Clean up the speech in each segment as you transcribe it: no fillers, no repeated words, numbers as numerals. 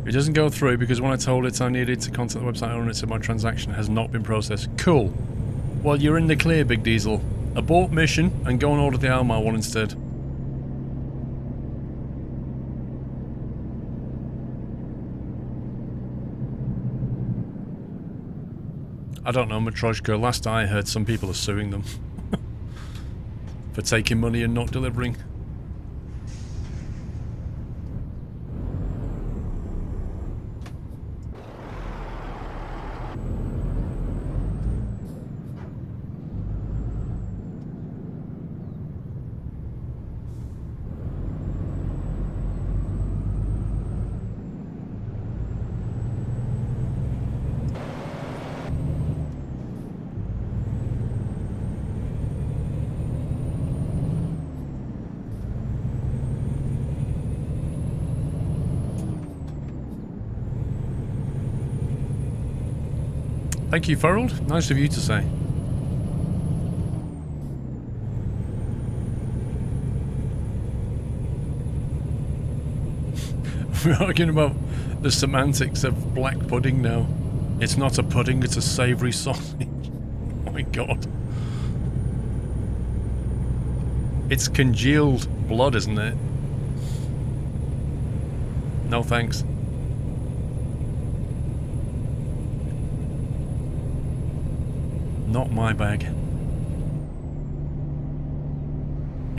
It doesn't go through because when I told it I needed to contact the website owner, it said my transaction has not been processed. Cool. Well, you're in the clear, Big Diesel. Abort mission and go and order the Almar one instead. I don't know, Matryoshka. Last I heard, some people are suing them for taking money and not delivering. Thank you, Farrell. Nice of you to say. We're arguing about the semantics of black pudding now. It's not a pudding, it's a savoury sausage. Oh my god. It's congealed blood, isn't it? No thanks. Not my bag.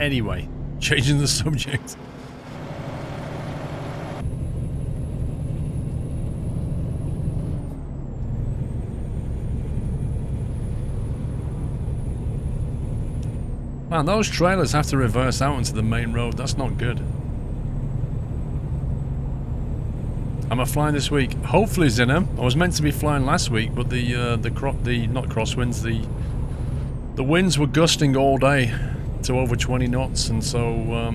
Anyway, changing the subject. Man, those trailers have to reverse out into the main road. That's not good. Am I flying this week? Hopefully, Zinham. I was meant to be flying last week, but the not crosswinds, the winds were gusting all day to over 20 knots, and so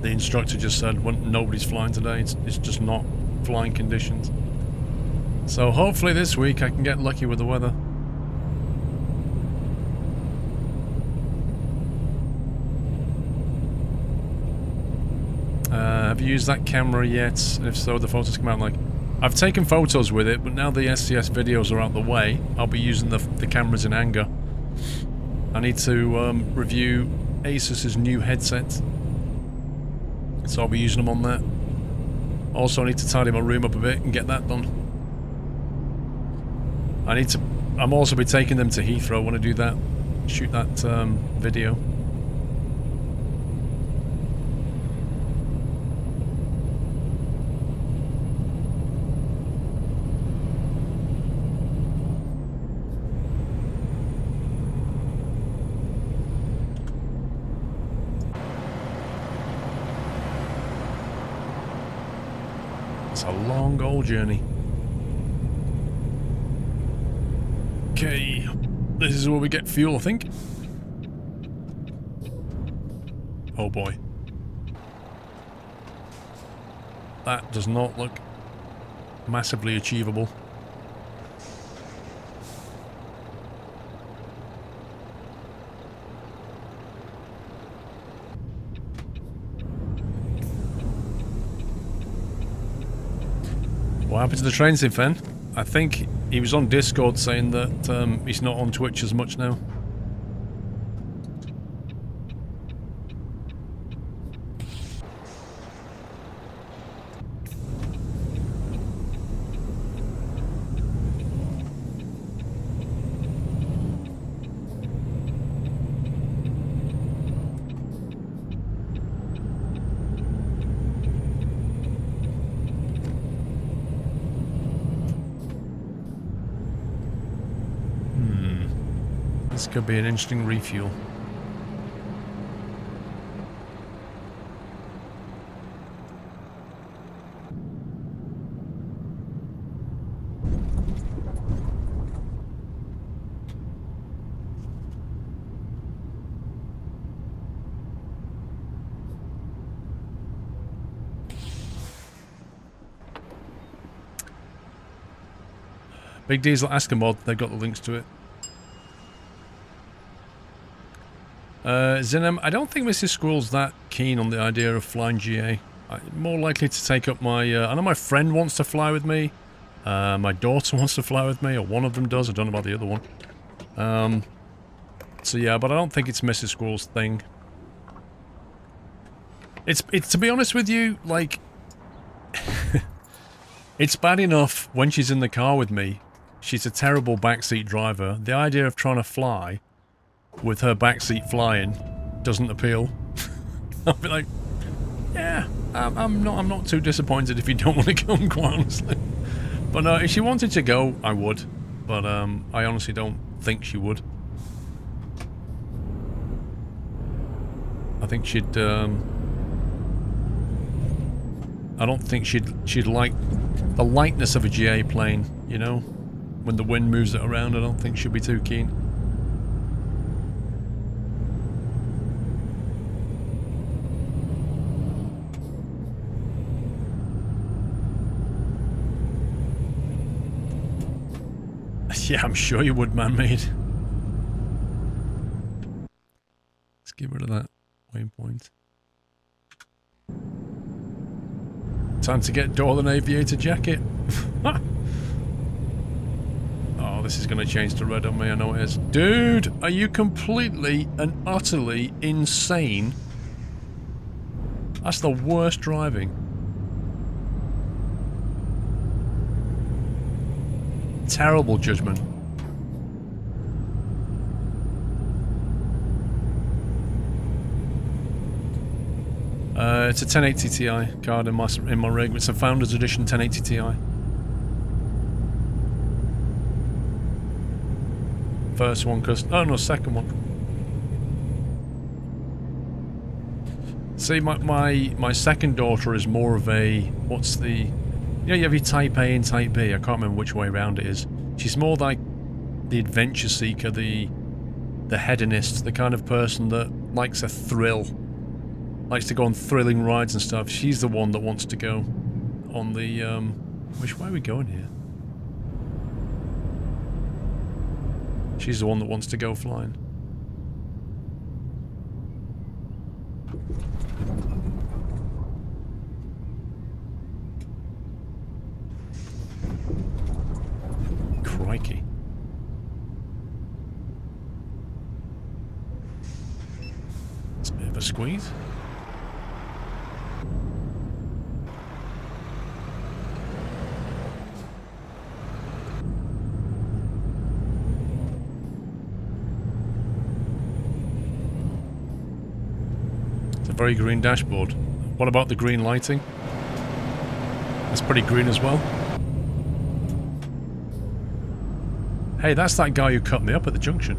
the instructor just said, well, nobody's flying today. It's just not flying conditions. So hopefully this week I can get lucky with the weather. Have you used that camera yet? And if so, the photos come out like... I've taken photos with it, but now the SCS videos are out the way, I'll be using the cameras in anger. I need to review Asus's new headset, so I'll be using them on that. Also, I need to tidy my room up a bit and get that done. I'm also be taking them to Heathrow when I do that, shoot that video. It's a long old journey. Okay, this is where we get fuel, I think. Oh boy. That does not look massively achievable. What happened to the train sim, Fen? I think he was on Discord saying that he's not on Twitch as much now. This could be an interesting refuel. Big Diesel, ask a mod, they've got the links to it. Zinham, I don't think Mrs. Squirrel's that keen on the idea of flying GA. I'm more likely to take up my... I know my friend wants to fly with me. My daughter wants to fly with me, or one of them does. I don't know about the other one. So yeah, but I don't think it's Mrs. Squirrel's thing. It's to be honest with you, like... it's bad enough when she's in the car with me. She's a terrible backseat driver. The idea of trying to fly with her backseat flying doesn't appeal. I'll be like, yeah, I'm not too disappointed if you don't want to come, quite honestly. But if she wanted to go, I would. But I honestly don't think she would. I think she'd. I don't think she'd like the lightness of a GA plane. You know, when the wind moves it around, I don't think she'd be too keen. Yeah, I'm sure you would, man-made. Let's get rid of that waypoint. Time to get Dolan Aviator jacket. Oh, this is going to change to red on me, I know it is. Dude, are you completely and utterly insane? That's the worst driving. Terrible judgment. It's a 1080 Ti card in my rig. It's a Founders Edition 1080 Ti. First one, oh no, second one. See, my second daughter is more of a, what's the... You know, you have your Type A and Type B. I can't remember which way around it is. She's more like the adventure seeker, the hedonist, the kind of person that likes a thrill. Likes to go on thrilling rides and stuff. She's the one that wants to go on the, which way are we going here? She's the one that wants to go flying. Crikey. It's a bit of a squeeze. It's a very green dashboard. What about the green lighting? That's pretty green as well. Hey, that's that guy who cut me up at the junction.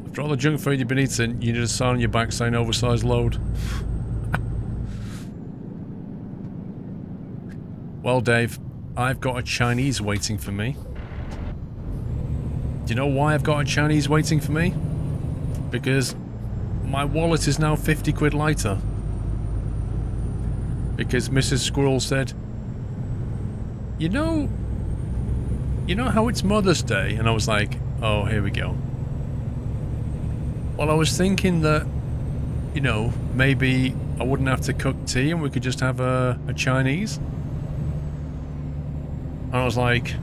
After all the junk food you've been eating, you need a sign on your back saying oversized load. Well, Dave, I've got a Chinese waiting for me. Do you know why I've got a Chinese waiting for me? Because my wallet is now 50 quid lighter. Because Mrs. Squirrel said, you know how it's Mother's Day? And I was like, oh, here we go. Well, I was thinking that, you know, maybe I wouldn't have to cook tea and we could just have a Chinese. And I was like,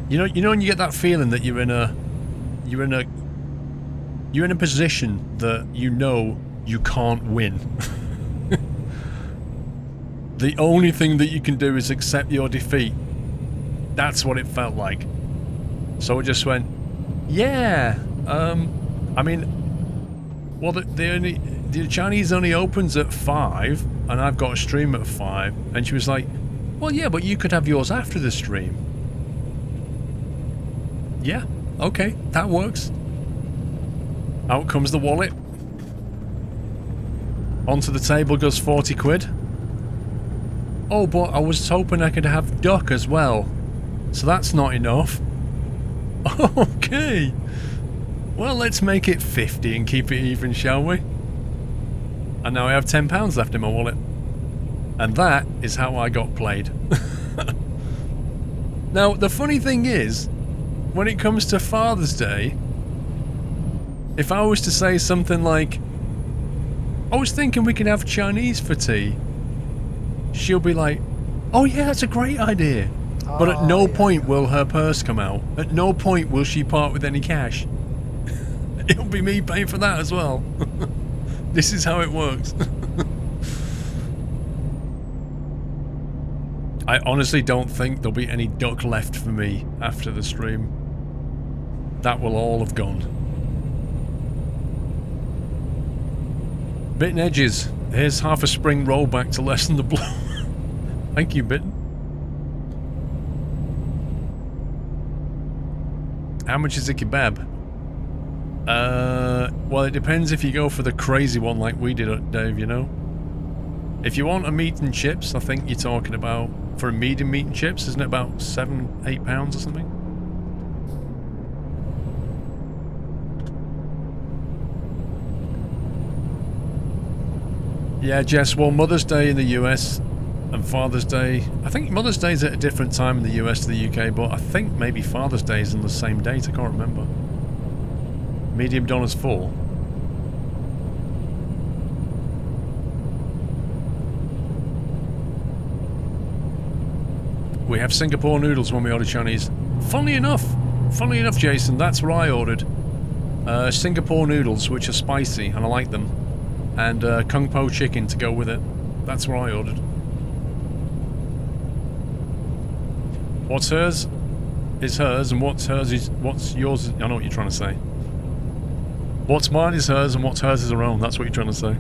you know when you get that feeling that you're in a position that you know you can't win. The only thing that you can do is accept your defeat. That's what it felt like. So I just went, yeah. I mean, well, the Chinese only opens at 5, and I've got a stream at 5, and she was like, well, yeah, but you could have yours after the stream. Yeah, okay, that works. Out comes the wallet. Onto the table goes 40 quid. Oh, but I was hoping I could have duck as well. So that's not enough. Okay. Well, let's make it 50 and keep it even, shall we? And now I have £10 left in my wallet. And that is how I got played. Now, the funny thing is, when it comes to Father's Day, if I was to say something like, I was thinking we could have Chinese for tea, she'll be like, oh yeah, that's a great idea. But at no point will her purse come out. At no point will she part with any cash. It'll be me paying for that as well. This is how it works. I honestly don't think there'll be any duck left for me after the stream. That will all have gone. Bitten Edges. Here's half a spring rollback to lessen the blow. Thank you, Bitten. How much is a kebab? Well, it depends if you go for the crazy one like we did, Dave, you know? If you want a meat and chips, I think you're talking about, for a medium meat and chips, isn't it about £7-8 or something? Yeah, Jess, well, Mother's Day in the US and Father's Day, I think Mother's Day is at a different time in the US to the UK, but I think maybe Father's Day is on the same date, I can't remember. Medium Donna's 4. We have Singapore noodles when we order Chinese. Funnily enough, Jason, that's what I ordered. Singapore noodles, which are spicy, and I like them. And Kung Po chicken to go with it. That's what I ordered. What's hers is hers, and what's hers is what's yours. I know what you're trying to say. What's mine is hers, and what's hers is her own. That's what you're trying to say.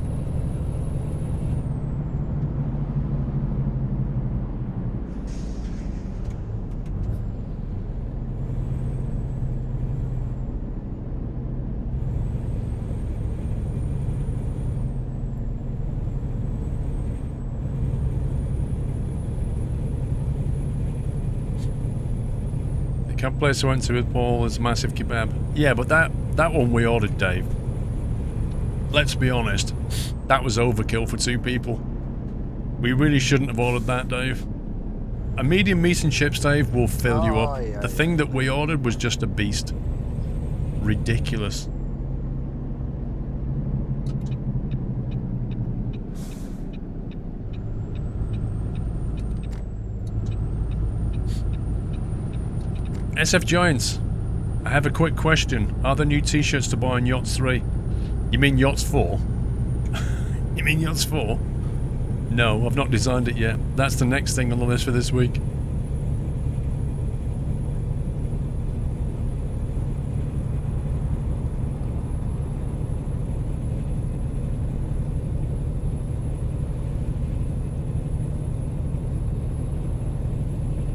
The place I went to with Paul is massive kebab. Yeah, but that one we ordered, Dave. Let's be honest, that was overkill for 2 people. We really shouldn't have ordered that, Dave. A medium meat and chips, Dave, will fill you up. Yeah, the thing that we ordered was just a beast. Ridiculous. SF Giants, I have a quick question. Are there new t-shirts to buy on Yachts 3? You mean Yachts 4? You mean Yachts 4? No, I've not designed it yet. That's the next thing on the list for this week.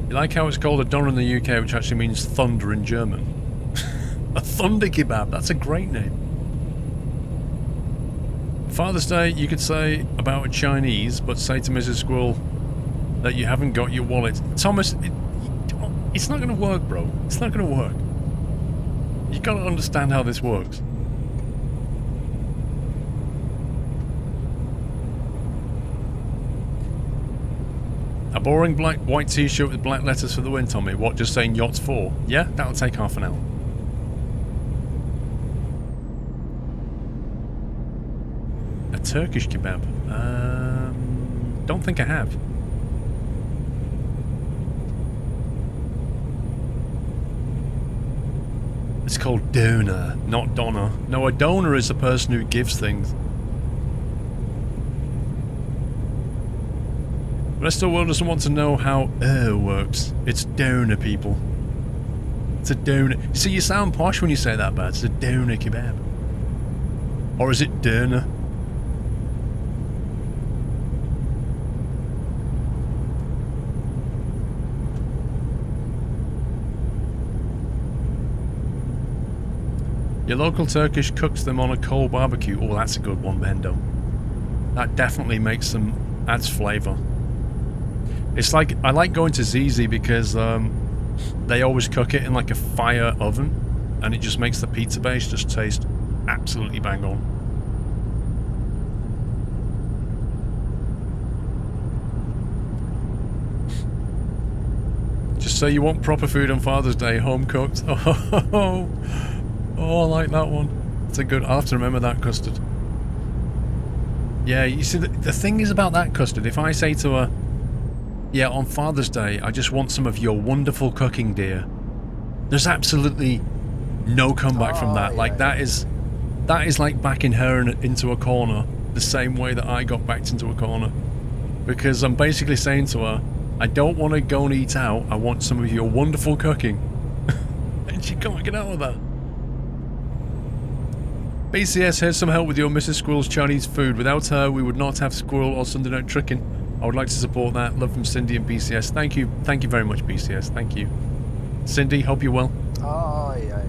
You like how it's called a Don in the UK, which actually means thunder in German? A thunder kebab, that's a great name. Father's Day, you could say about a Chinese, but say to Mrs. Squirrel that you haven't got your wallet. Thomas, it's not going to work, bro. It's not going to work. You've got to understand how this works. A boring white t-shirt with black letters for the win, Tommy. What, just saying Yachts 4? Yeah, that'll take half an hour. A Turkish kebab? Don't think I have. It's called donor, not donor. No, a donor is the person who gives things. The rest of the world doesn't want to know how works. It's donor, people. It's a donor. See, you sound posh when you say that, but it's a donor kebab. Or is it donor? Your local Turkish cooks them on a coal barbecue. Oh, that's a good one, Bendo. That definitely makes them, adds flavour. It's like, I like going to Zizi because they always cook it in like a fire oven. and it just makes the pizza base just taste absolutely bang on. Just say you want proper food on Father's Day, home cooked. Oh, I like that one. It's a good. I'll have to remember that, Custard. Yeah, you see, the thing is about that, Custard, if I say to her, yeah, on Father's Day, I just want some of your wonderful cooking, dear, there's absolutely no comeback from that. Like, that is like backing her into a corner the same way that I got backed into a corner. Because I'm basically saying to her, I don't want to go and eat out, I want some of your wonderful cooking. And she can't get out of that. BCS, here's some help with your Mrs. Squirrel's Chinese food. Without her, we would not have Squirrel or Sunday Night Tricking. I would like to support that. Love from Cindy and BCS. Thank you very much, BCS. Thank you. Cindy, hope you're well. Oh, yeah.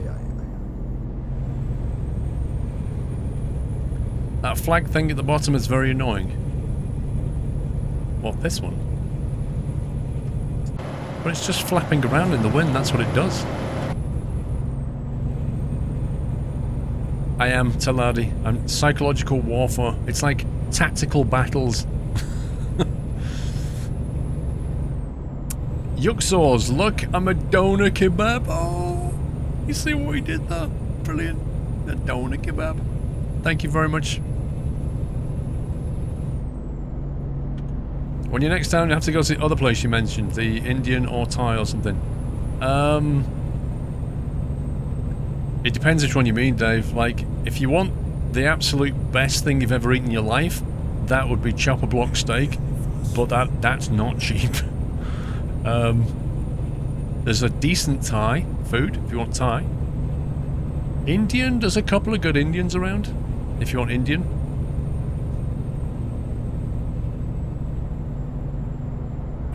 That flag thing at the bottom is very annoying. What, this one? But it's just flapping around in the wind, that's what it does. I am, Taladi. I'm psychological warfare. It's like tactical battles. Yuxors, look, I'm a doner kebab. Oh, you see what we did there? Brilliant. A doner kebab. Thank you very much. When you're next down, you have to go to the other place you mentioned, the Indian or Thai or something. It depends which one you mean, Dave. Like, if you want the absolute best thing you've ever eaten in your life, that would be chopper block steak, but that's not cheap. There's a decent Thai food, if you want Thai. Indian, there's a couple of good Indians around, if you want Indian.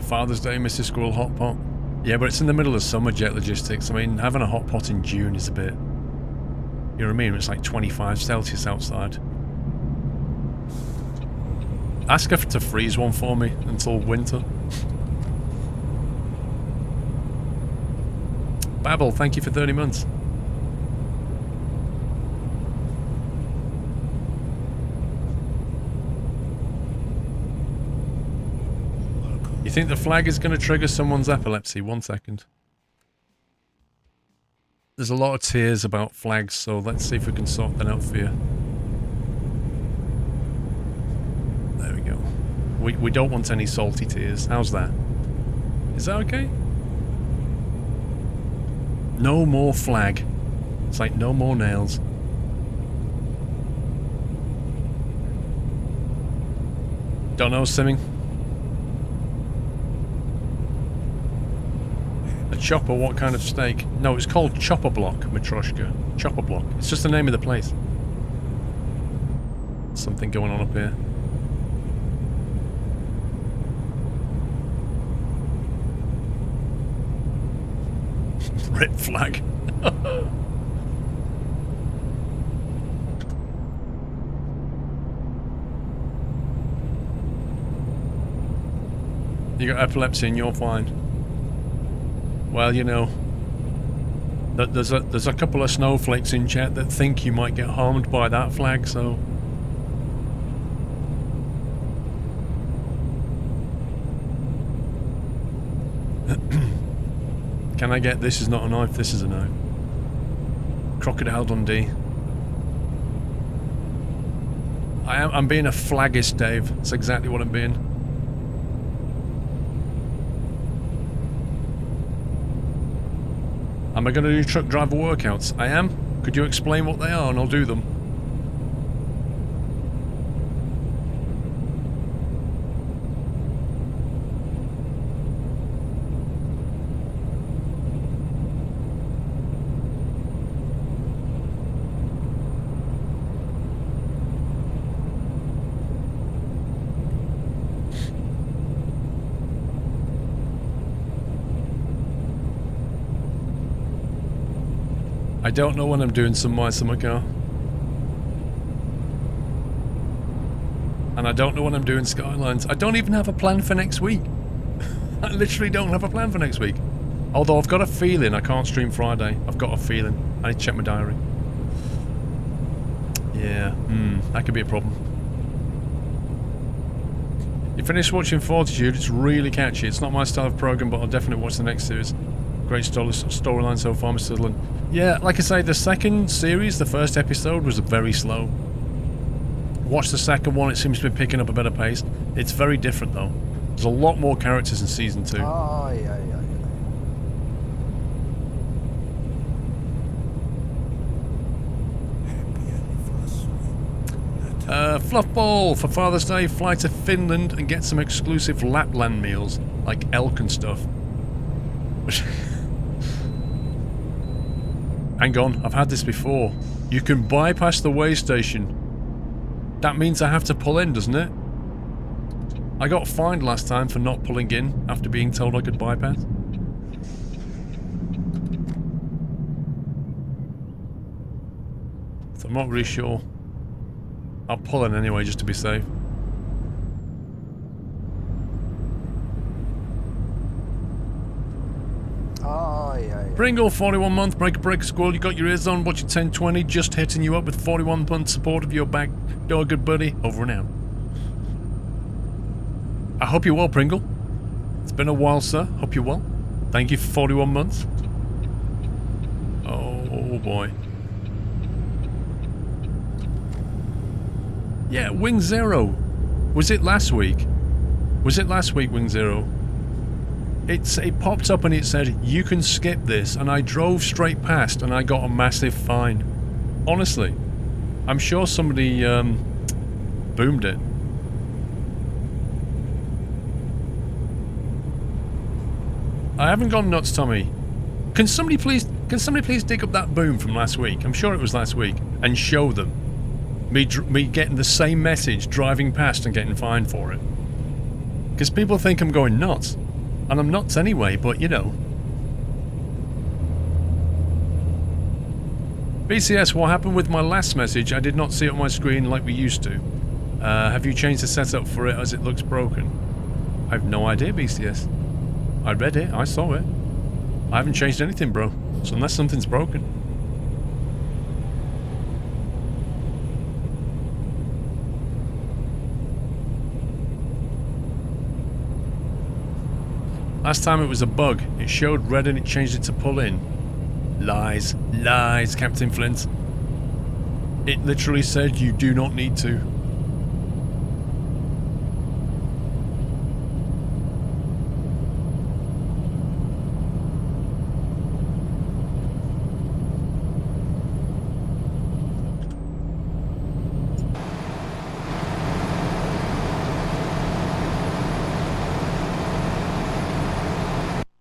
Father's Day, Mrs. Squirrel hot pot. Yeah, but it's in the middle of summer, jet logistics. I mean, having a hot pot in June is a bit... You know what I mean? It's like 25 Celsius outside. Ask her to freeze one for me until winter. Babel, thank you for 30 months. You think the flag is going to trigger someone's epilepsy? 1 second. There's a lot of tears about flags, so let's see if we can sort that out for you. There we go. We don't want any salty tears. How's that? Is that okay? No more flag. It's like no more nails. Don't know, Simming. A chopper, what kind of steak? No, it's called Chopper Block, Matryoshka. Chopper Block. It's just the name of the place. Something going on up here. Red flag. You got epilepsy and you're fine. Well, you know, there's a couple of snowflakes in chat that think you might get harmed by that flag, so... Can I get this is not a knife, this is a knife. Crocodile Dundee. I'm being a flaggist, Dave. That's exactly what I'm being. Am I going to do truck driver workouts? I am. Could you explain what they are and I'll do them? I don't know when I'm doing some My Summer Car. And I don't know when I'm doing Skylines. I don't even have a plan for next week. I literally don't have a plan for next week. Although I've got a feeling I can't stream Friday. I've got a feeling. I need to check my diary. Yeah, that could be a problem. You finished watching Fortitude, it's really catchy. It's not my style of program, but I'll definitely watch the next series. Great storyline so far, Mr. Sutherland. Yeah, like I say, the second series, the first episode, was very slow. Watch the second one, it seems to be picking up a better pace. It's very different, though. There's a lot more characters in Season 2. Oh, yeah. Fluffball! For Father's Day, fly to Finland and get some exclusive Lapland meals, like elk and stuff. Hang on, I've had this before. You can bypass the way station. That means I have to pull in, doesn't it? I got fined last time for not pulling in after being told I could bypass. So I'm not really sure. I'll pull in anyway just to be safe. Oh, yeah. Pringle, 41 month, break squirrel, you got your ears on, watching 1020, just hitting you up with 41 month support of your back door, good buddy, over and out. I hope you're well, Pringle. It's been a while, sir. Hope you're well. Thank you for 41 months. Oh boy. Yeah, Wing Zero. Was it last week? Was it last week, Wing Zero? It popped up and it said, you can skip this, and I drove straight past and I got a massive fine. Honestly. I'm sure somebody boomed it. I haven't gone nuts, Tommy. Can somebody please dig up that boom from last week? I'm sure it was last week, and show them. Me getting the same message, driving past and getting fined for it. Because people think I'm going nuts. And I'm nuts anyway, but you know. BCS, what happened with my last message? I did not see it on my screen like we used to. Have you changed the setup for it as it looks broken? I have no idea, BCS. I read it, I saw it. I haven't changed anything, bro. So unless something's broken. Last time it was a bug. It showed red and it changed it to pull in. Lies. Lies, Captain Flint. It literally said you do not need to.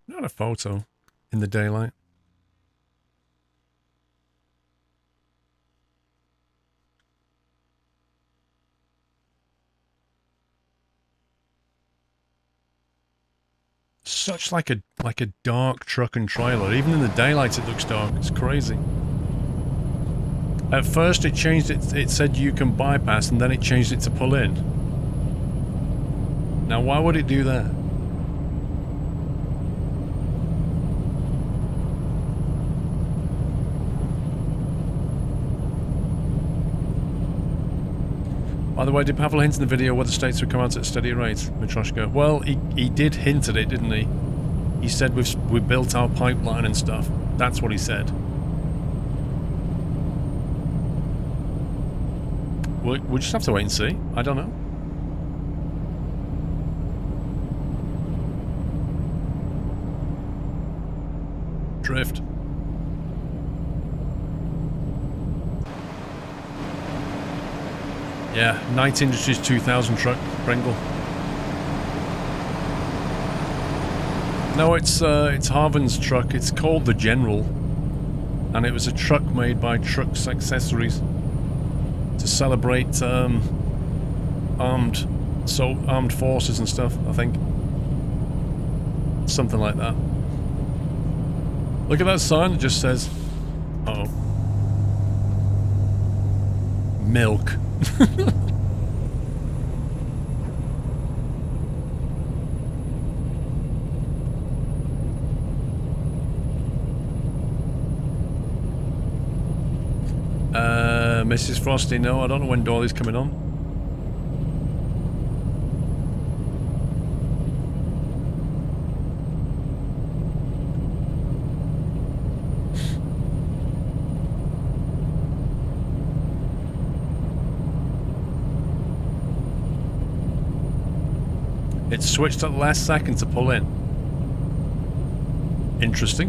Not a photo in the daylight. Such like a dark truck and trailer. Even in the daylight it looks dark. It's crazy. At first it changed it, it said you can bypass, and then it changed it to pull in. Now why would it do that? By the way, did Pavel hint in the video whether states would come out at a steady rate, Mitroshka? Well, he did hint at it, didn't he? He said we built our pipeline and stuff. That's what he said. We'll just have to wait and see. I don't know. Drift. Yeah, Night Industries 2000 truck, Pringle. No, it's Harvan's truck. It's called the General, and it was a truck made by Trucks Accessories to celebrate armed forces and stuff. I think something like that. Look at that sign. It just says, "Uh oh, milk." Mrs. Frosty. No, I don't know when Dolly's coming on. It switched at the last second to pull in. Interesting.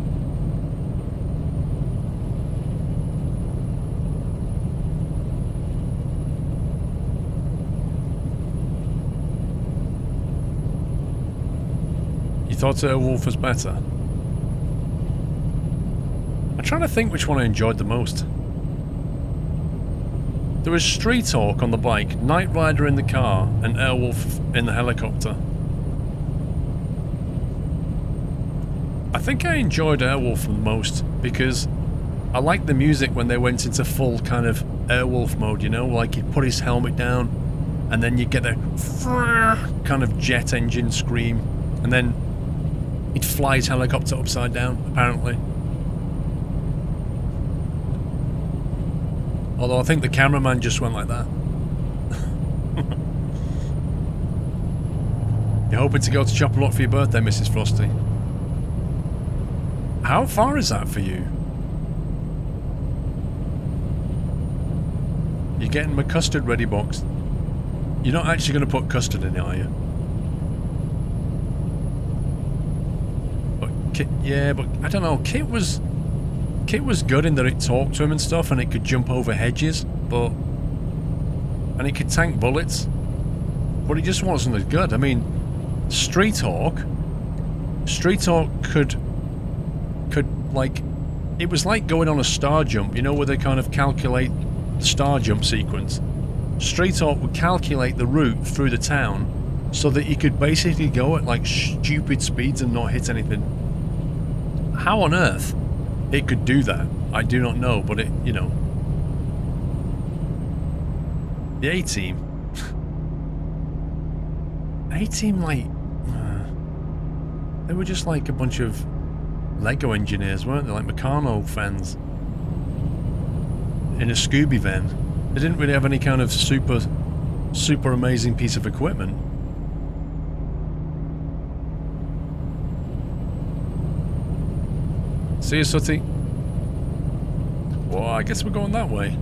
You thought Airwolf was better? I'm trying to think which one I enjoyed the most. There was Street Hawk on the bike, Knight Rider in the car, and Airwolf in the helicopter. I think I enjoyed Airwolf the most because I liked the music when they went into full kind of Airwolf mode, you know, like he'd put his helmet down and then you get a kind of jet engine scream and then he'd fly his helicopter upside down, apparently. Although I think the cameraman just went like that. You're hoping to go to Chopper for your birthday, Mrs. Frosty? How far is that for you? You're getting my custard ready box. You're not actually going to put custard in it, are you? But Kit, yeah, but I don't know. Kit was good in that it talked to him and stuff, and it could jump over hedges, and it could tank bullets. But it just wasn't as good. I mean, Street Hawk could like, it was like going on a star jump, you know, where they kind of calculate the star jump sequence. Street Hawk would calculate the route through the town so that you could basically go at like stupid speeds and not hit anything. How on earth it could do that, I do not know, but it, you know. The A-Team. A-Team, like, they were just like a bunch of Lego engineers, weren't they? Like Meccano fans in a Scooby van. They didn't really have any kind of super amazing piece of equipment. See you, Sooty. Well, I guess we're going that way.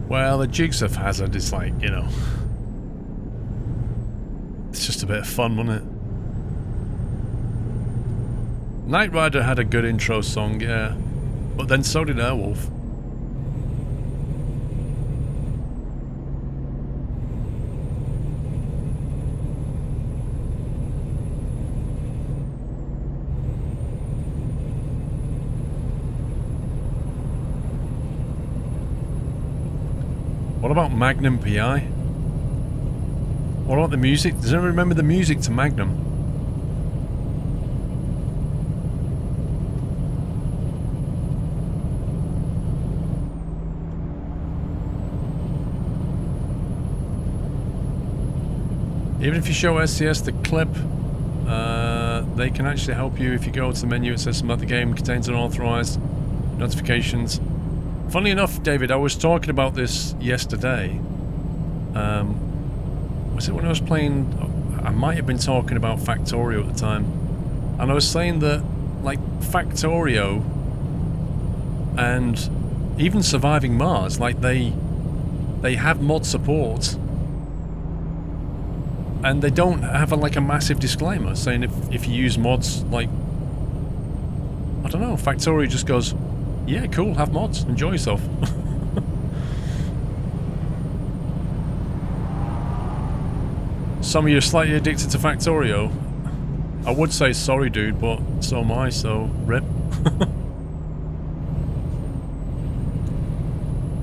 Well, the Jigsaw Hazard is like, you know, it's just a bit of fun, wasn't it? Knight Rider had a good intro song, yeah, but then so did Airwolf. What about Magnum PI? What about the music? Does anyone remember the music to Magnum? Even if you show SCS the clip, they can actually help you. If you go to the menu, it says something about the game contains unauthorized notifications. Funnily enough, David, I was talking about this yesterday. Was it when I was playing? I might have been talking about Factorio at the time. And I was saying that, like, Factorio and even Surviving Mars, like, they have mod support. And they don't have like a massive disclaimer saying if you use mods, like, I don't know, Factorio just goes, yeah, cool, have mods, enjoy yourself. Some of you are slightly addicted to Factorio. I would say sorry, dude, but so am I, so rip.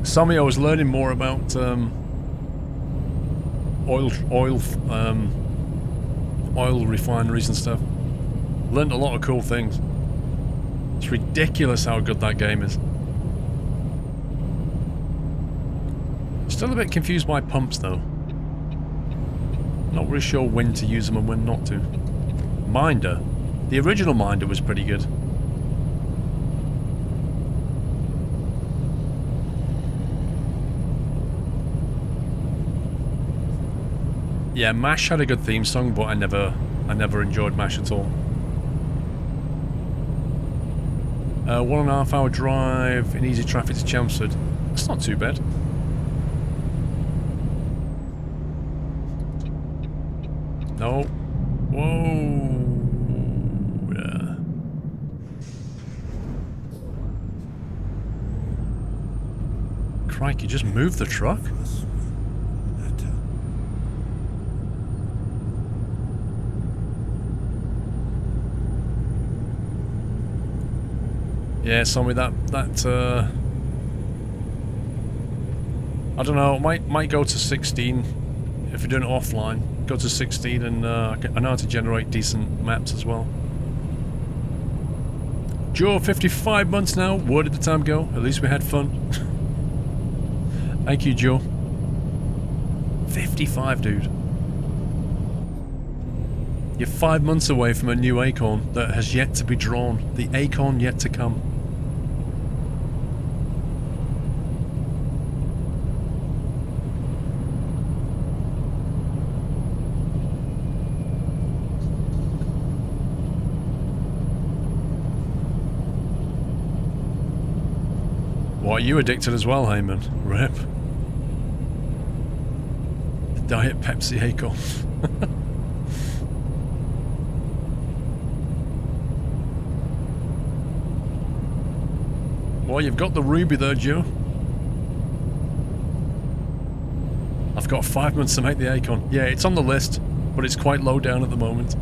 Some of you, I was learning more about oil refineries and stuff. Learned a lot of cool things. It's ridiculous how good that game is. Still a bit confused by pumps though. Not really sure when to use them and when not to. Minder. The original Minder was pretty good. Yeah, MASH had a good theme song, but I never enjoyed MASH at all. 1.5 hour drive in easy traffic to Chelmsford. That's not too bad. No. Whoa. Yeah. Crikey, just move the truck? Yeah, something that I don't know, might go to 16 if you're doing it offline. Go to 16 and I know how to generate decent maps as well. Joe, 55 months now. Where did the time go? At least we had fun. Thank you, Joe. 55, dude. You're 5 months away from a new acorn that has yet to be drawn. The acorn yet to come. What, you addicted as well, Heyman? Rip. The Diet Pepsi acorn. Well, you've got the ruby there, Joe. I've got 5 months to make the acorn. Yeah, it's on the list, but it's quite low down at the moment.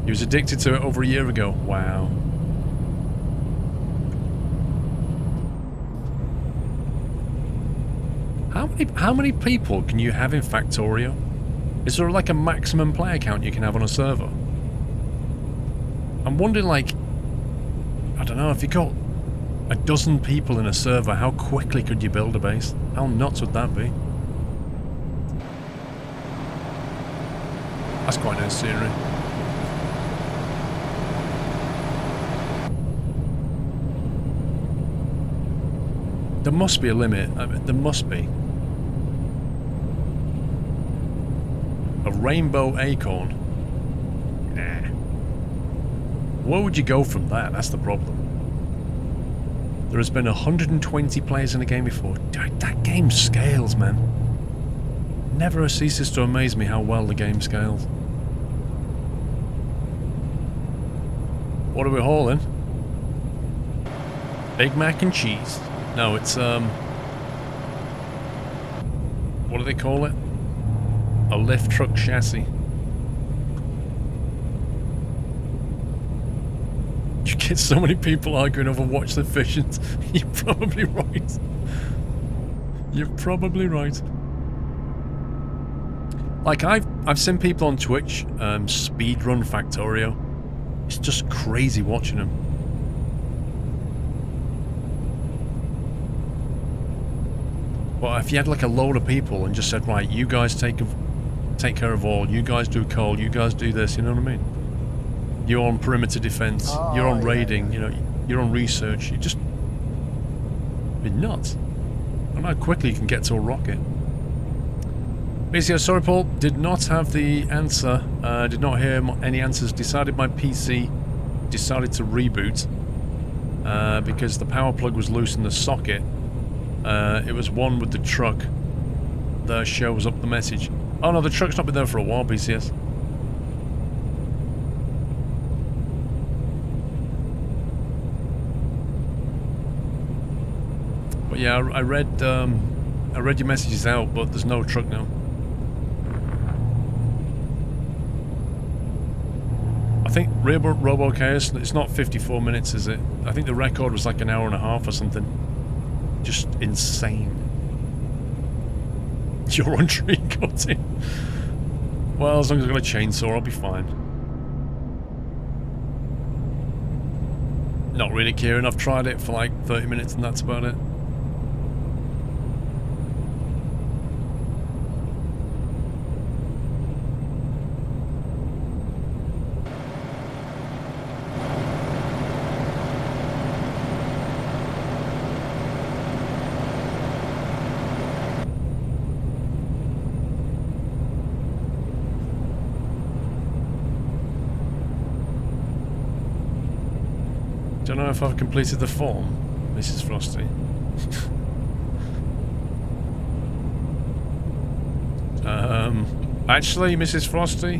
He was addicted to it over a year ago. Wow. How many people can you have in Factorio? Is there like a maximum player count you can have on a server? I'm wondering, like, I don't know, if you got a dozen people in a server, how quickly could you build a base? How nuts would that be? That's quite nice scenery. There must be a limit. I mean, there must be. A rainbow acorn. Nah. Where would you go from that? That's the problem. There has been 120 players in a game before. Dude, that game scales, man. Never ceases to amaze me how well the game scales. What are we hauling? Big Mac and cheese. No, it's, what do they call it? A lift truck chassis. You get so many people arguing over what's efficient. You're probably right. You're probably right. Like, I've seen people on Twitch speedrun Factorio. It's just crazy watching them. But if you had like a load of people and just said, right, you guys take care of all, you guys do coal, you guys do this, you know what I mean? You're on perimeter defense, you're on raiding, you know, you're on research, you just be nuts. I don't know how quickly you can get to a rocket. Basically, sorry Paul, did not have the answer, did not hear any answers, decided my PC decided to reboot because the power plug was loose in the socket. It was one with the truck that shows up the message. Oh no, the truck's not been there for a while, BCS. But yeah, I read your messages out, but there's no truck now. I think Robo Chaos, it's not 54 minutes, is it? I think the record was like an hour and a half or something. Just insane. You're on tree cutting. Well, as long as I've got a chainsaw, I'll be fine. Not really, Kieran. I've tried it for like 30 minutes and that's about it. Don't know if I've completed the form, Mrs. Frosty. Actually, Mrs. Frosty,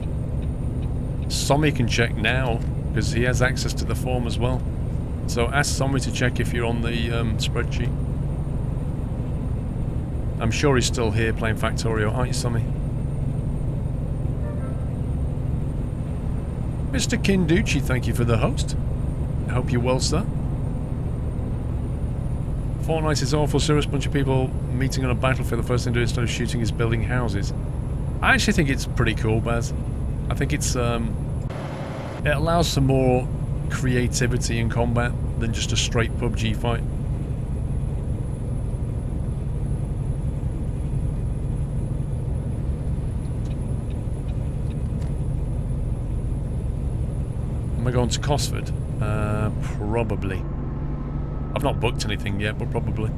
Sommy can check now, because he has access to the form as well. So ask Sommy to check if you're on the spreadsheet. I'm sure he's still here playing Factorio, aren't you, Sommy? Mr. Kinducci, thank you for the host. I hope you're well, sir. Fortnite is awful. Serious bunch of people meeting on a battlefield. The first thing to do instead of shooting is building houses. I actually think it's pretty cool, Baz. I think it's it allows some more creativity in combat than just a straight PUBG fight. Am I going to Cosford? Probably. I've not booked anything yet, but probably.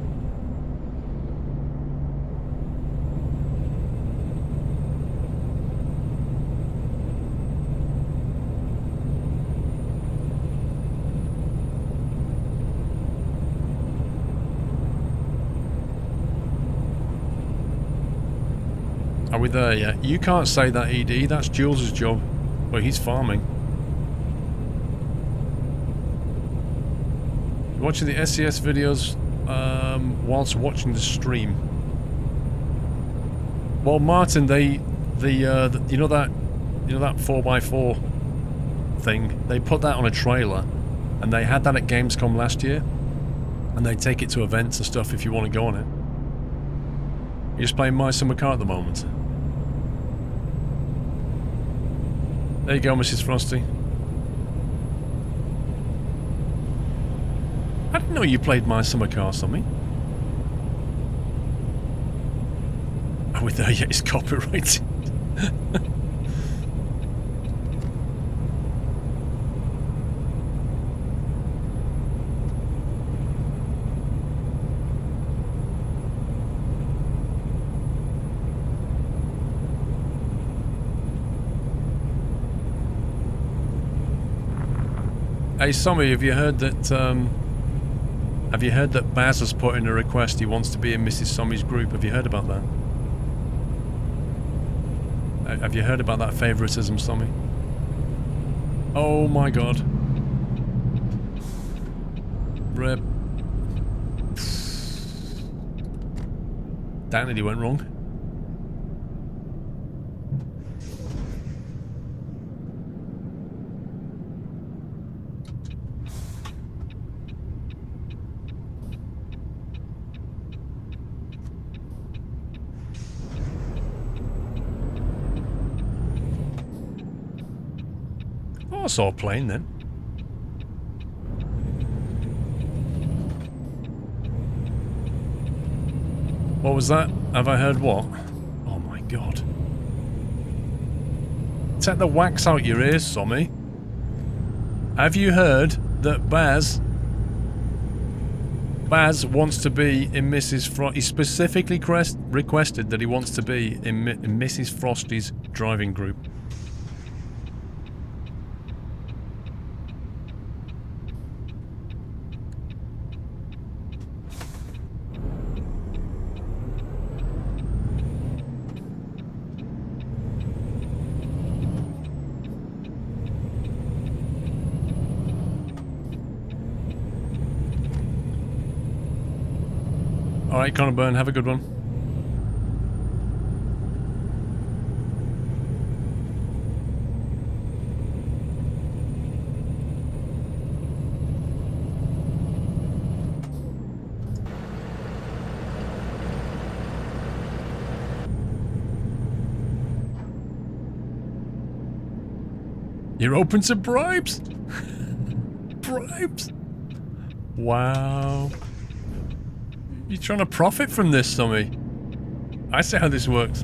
Are we there yet? You can't say that, ED. That's Jules' job. Well, he's farming. Watching the SES videos whilst watching the stream. Well, Martin, you know that 4x4 thing. They put that on a trailer, and they had that at Gamescom last year, and they take it to events and stuff if you want to go on it. You're just playing My Summer Car at the moment. There you go, Mrs. Frosty. I didn't know you played My Summer Car, Sommy. Are we there yet? It's copyrighted. Hey, Sommy, have you heard that? Have you heard that Baz has put in a request he wants to be in Mrs. Sommy's group? Have you heard about that? Have you heard about that favoritism, Sommy? Oh my god. Rip. That nearly went wrong. I saw a plane then. What was that? Have I heard what? Oh my god. Take the wax out your ears, Sommy. Have you heard that Baz wants to be in Mrs. Frosty? He specifically requested that he wants to be in Mrs. Frosty's driving group. Alright, Connor Byrne, have a good one. You're open to bribes? Bribes? Wow. You're trying to profit from this, Tommy. I see how this works.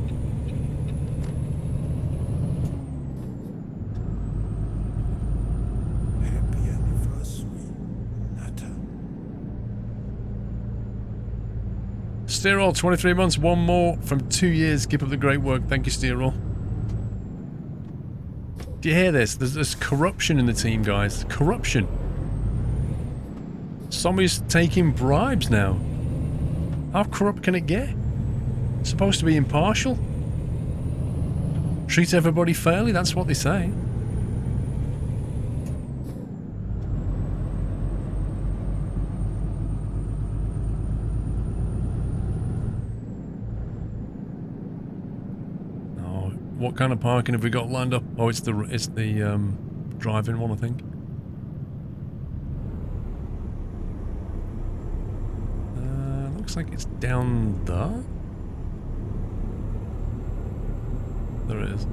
Happy anniversary, Nata. Steerall, 23 months, one more from 2 years. Keep up the great work. Thank you, Steerall. Do you hear this? There's corruption in the team, guys. Corruption. Somebody's taking bribes now. How corrupt can it get? It's supposed to be impartial. Treat everybody fairly, that's what they say. Oh, what kind of parking have we got lined up? Oh, it's the drive-in one, I think. Looks like it's down there. There it is.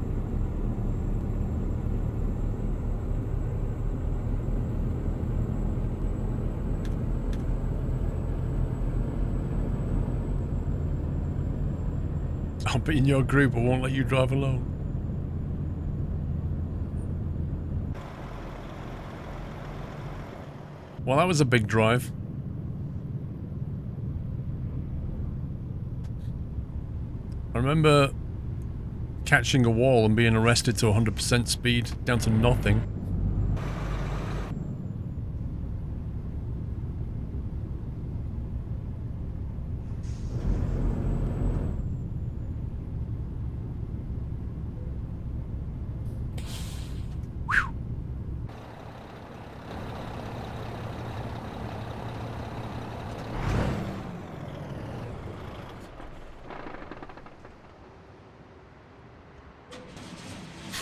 I'll be in your group, I won't let you drive alone. Well, that was a big drive. I remember catching a wall and being arrested to 100% speed down to nothing.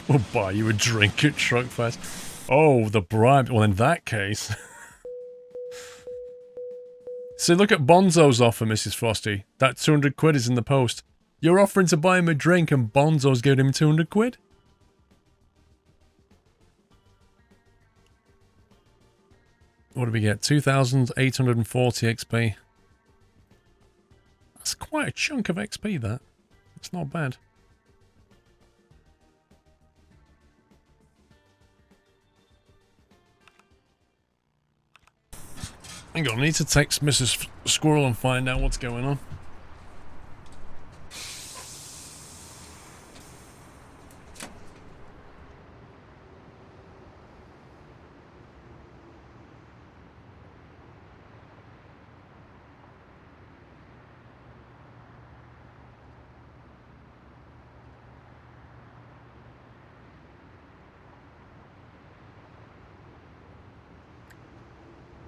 We'll buy you a drink at Truckfest. Oh, the bribe. Well, in that case. See, look at Bonzo's offer, Mrs. Frosty. That 200 quid is in the post. You're offering to buy him a drink and Bonzo's giving him 200 quid? What do we get? 2,840 XP. That's quite a chunk of XP, that. It's not bad. Hang on, I need to text Mrs. Squirrel and find out what's going on.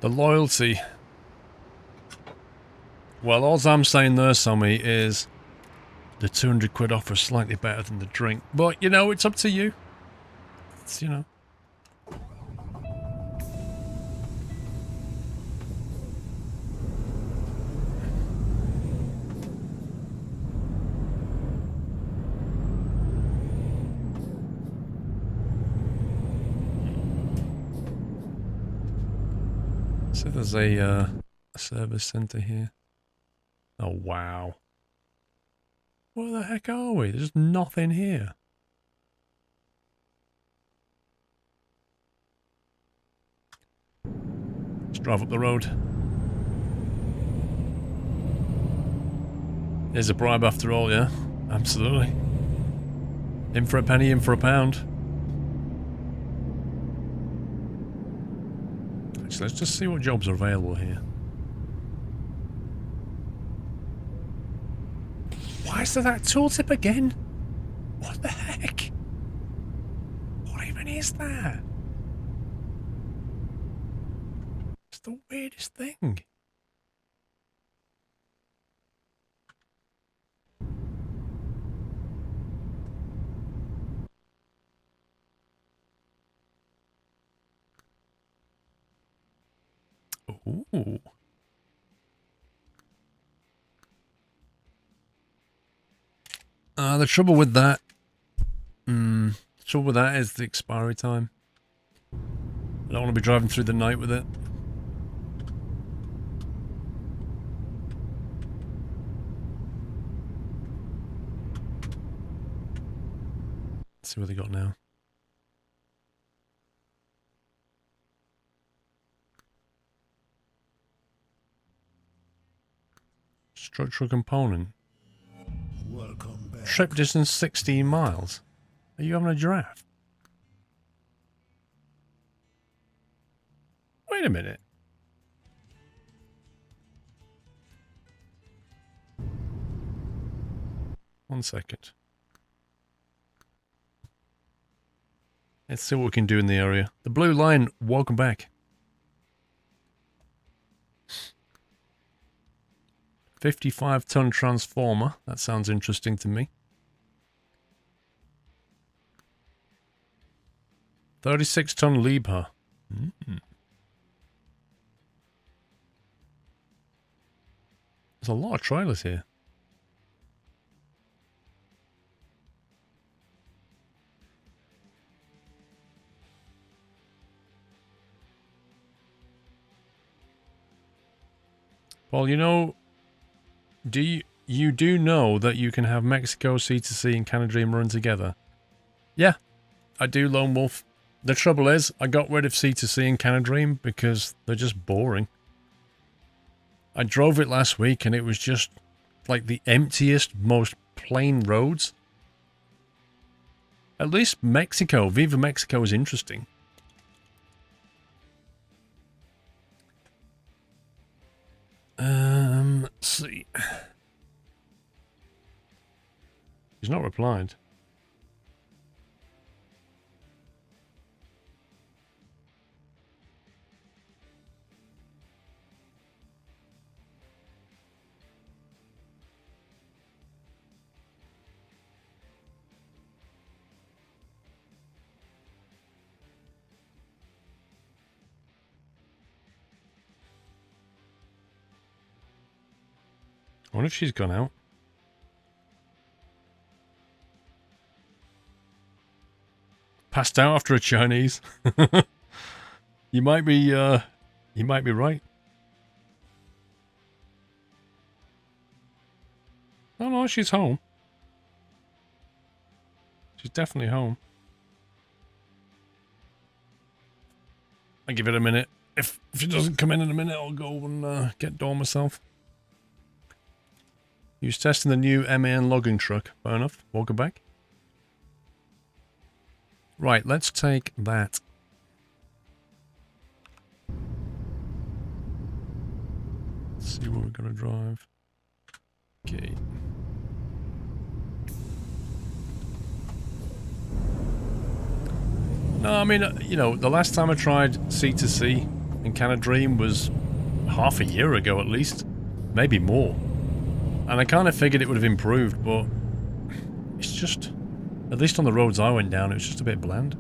The loyalty. Well, all I'm saying there, Sammy, is the 200 quid offer is slightly better than the drink. But, you know, it's up to you. It's, you know. So there's a service center here. Oh, wow. Where the heck are we? There's nothing here. Let's drive up the road. There's a bribe after all, yeah? Absolutely. In for a penny, in for a pound. Actually, let's just see what jobs are available here. Why is there that tooltip again? What the heck? What even is that? It's the weirdest thing. Ooh. The trouble with that... the trouble with that is the expiry time. I don't want to be driving through the night with it. Let's see what they got now. Structural component. Welcome back. Trip distance 16 miles. Are you having a giraffe? Wait a minute. One second. Let's see what we can do in the area. The Blue Line, welcome back. 55-ton transformer. That sounds interesting to me. 36-ton Liebherr. There's a lot of trailers here. Well, you know, you do know that you can have Mexico, C2C, and Canada Dream run together? Yeah, I do, Lone Wolf. The trouble is, I got rid of C2C and Canada Dream because they're just boring. I drove it last week and it was just like the emptiest, most plain roads. At least Mexico, Viva Mexico is interesting. Let's see. He's not replied. I wonder if she's gone out. Passed out after a Chinese. You might be right. Oh no, she's home. She's definitely home. I'll give it a minute. If she doesn't come in a minute, I'll go and get Dawn myself. He was testing the new MAN logging truck. Fair enough. Welcome back. Right, let's take that. Let's see what we're going to drive. Okay. No, I mean, you know, the last time I tried C2C in Canada Dream was half a year ago at least. Maybe more. And I kind of figured it would have improved, but it's just, at least on the roads I went down, it was just a bit bland.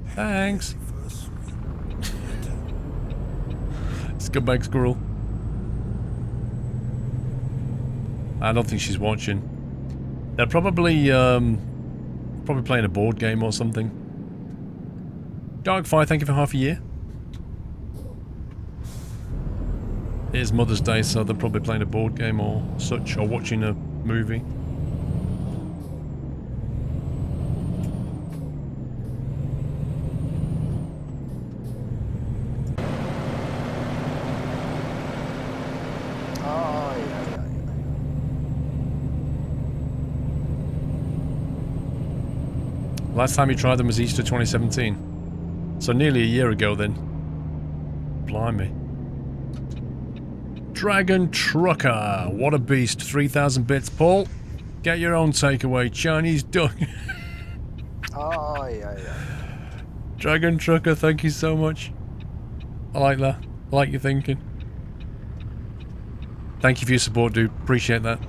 Thanks. Scumbag squirrel. I don't think she's watching. They're probably playing a board game or something. Darkfire, thank you for half a year. It is Mother's Day, so they're probably playing a board game or such, or watching a movie. Oh, yeah. Last time you tried them was Easter 2017. So nearly a year ago then. Blimey. Dragon Trucker. What a beast. 3,000 bits. Paul, get your own takeaway. Chinese duck. Oh, yeah. Dragon Trucker, thank you so much. I like that. I like your thinking. Thank you for your support, dude. Appreciate that.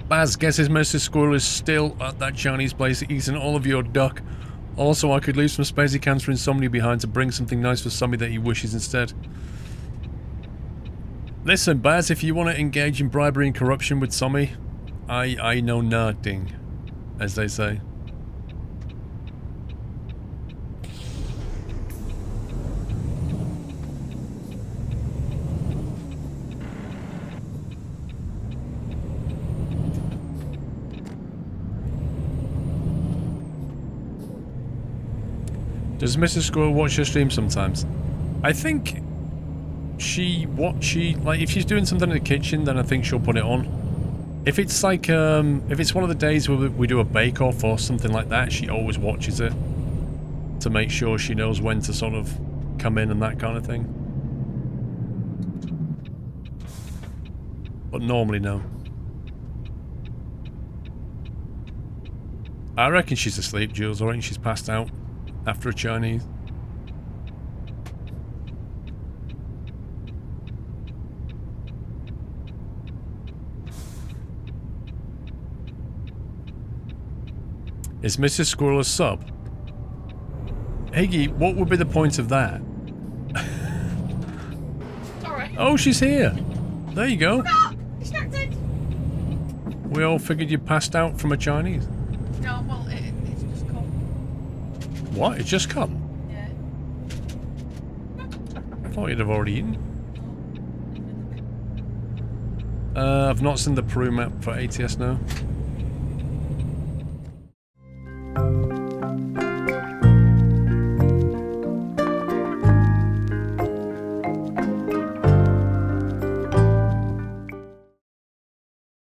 Baz guesses Mr. Squirrel is still at that Chinese place eating all of your duck. Also, I could leave some spacey cans for insomnia behind to bring something nice for Sommy that he wishes instead. Listen, Baz, if you want to engage in bribery and corruption with Sommy, I know nothing, as they say. Does Mrs. Squirrel watch your stream sometimes? I think like if she's doing something in the kitchen, then I think she'll put it on. If it's like if it's one of the days where we do a bake-off or something like that, she always watches it to make sure she knows when to sort of come in and that kind of thing. But normally no. I reckon she's asleep, Jules. I reckon she's passed out after a Chinese. Is Mrs. Squirrel a sub? Higgy, what would be the point of that? Sorry. Oh, she's here. There you go. No! Distracted! We all figured you passed out from a Chinese. No, well, it's just come. What? It's just come? Yeah. I thought you'd have already eaten. I've not seen the Peru map for ATS now.